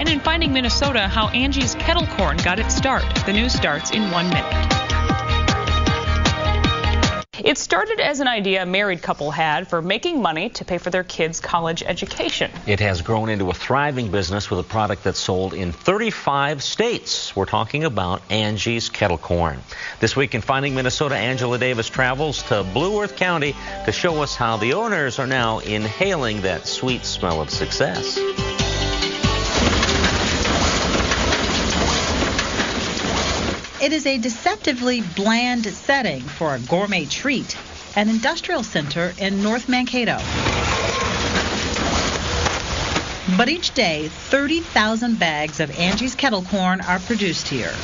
And in Finding Minnesota, how Angie's Kettle corn got its start. The news starts in 1 minute. It started as an idea a married couple had for making money to pay for their kids' college education. It has grown into a thriving business with a product that's sold in 35 states. We're talking about Angie's Kettle corn. This week in Finding Minnesota, Angela Davis travels to Blue Earth County to show us how the owners are now inhaling that sweet smell of success. It is a deceptively bland setting for a gourmet treat, an industrial center in North Mankato. But each day, 30,000 bags of Angie's Kettle corn are produced here.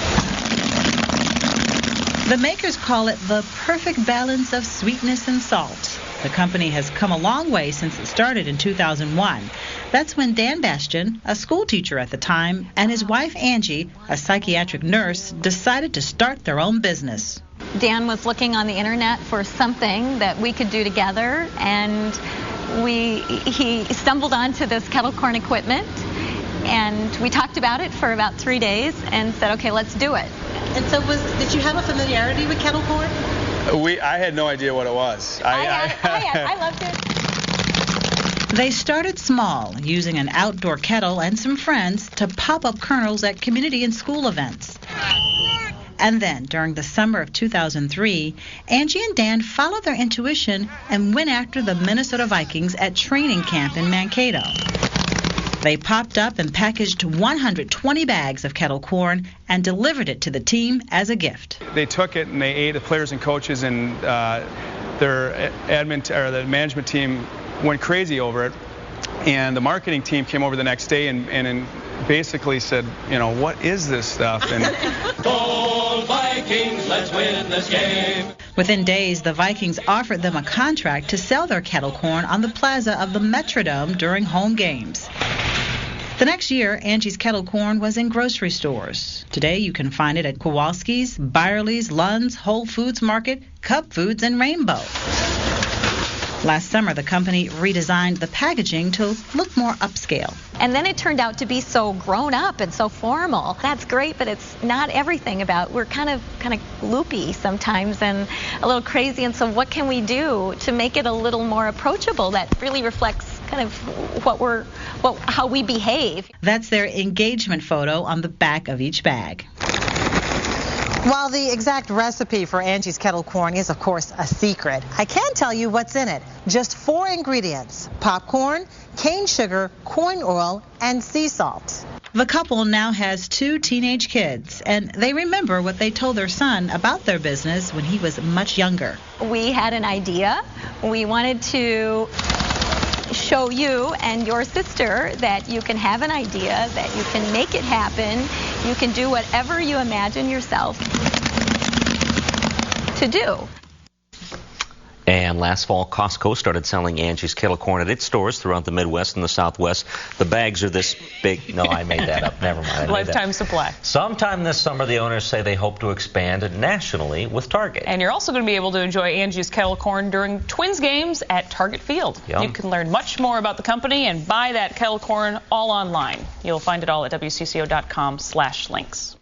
The makers call it the perfect balance of sweetness and salt. The company has come a long way since it started in 2001. That's when Dan Bastian, a school teacher at the time, and his wife Angie, a psychiatric nurse, decided to start their own business. Dan was looking on the internet for something that we could do together, and he stumbled onto this kettle corn equipment, and we talked about it for about 3 days and said, okay, let's do it. And so did you have a familiarity with kettle corn? I had no idea what it was. I loved it. They started small, using an outdoor kettle and some friends to pop up kernels at community and school events. And then, during the summer of 2003, Angie and Dan followed their intuition and went after the Minnesota Vikings at training camp in Mankato. They popped up and packaged 120 bags of kettle corn and delivered it to the team as a gift. They took it and they ate, the players and coaches, and their the management team went crazy over it. And the marketing team came over the next day and basically said, you know, what is this stuff? And Go Vikings, let's win this game. Within days, the Vikings offered them a contract to sell their kettle corn on the plaza of the Metrodome during home games. The next year, Angie's Kettle corn was in grocery stores. Today, you can find it at Kowalski's, Byerly's, Lund's, Whole Foods Market, Cup Foods, and Rainbow. Last summer, the company redesigned the packaging to look more upscale. And then it turned out to be so grown up and so formal. That's great, but it's not everything about. We're kind of loopy sometimes and a little crazy. And so what can we do to make it a little more approachable that really reflects kind of how we behave? That's their engagement photo on the back of each bag. While the exact recipe for Angie's Kettle corn is, of course, a secret, I can tell you what's in it. Just 4 ingredients: popcorn, cane sugar, corn oil, and sea salt. The couple now has 2 teenage kids, and they remember what they told their son about their business when he was much younger. We had an idea. We wanted to show you and your sister that you can have an idea, that you can make it happen, you can do whatever you imagine yourself to do. And last fall, Costco started selling Angie's Kettle corn at its stores throughout the Midwest and the Southwest. The bags are this big. No, I made that up. Never mind. Lifetime supply. Sometime this summer, the owners say they hope to expand nationally with Target. And you're also going to be able to enjoy Angie's Kettle corn during Twins games at Target Field. Yum. You can learn much more about the company and buy that kettle corn all online. You'll find it all at WCCO.com/links.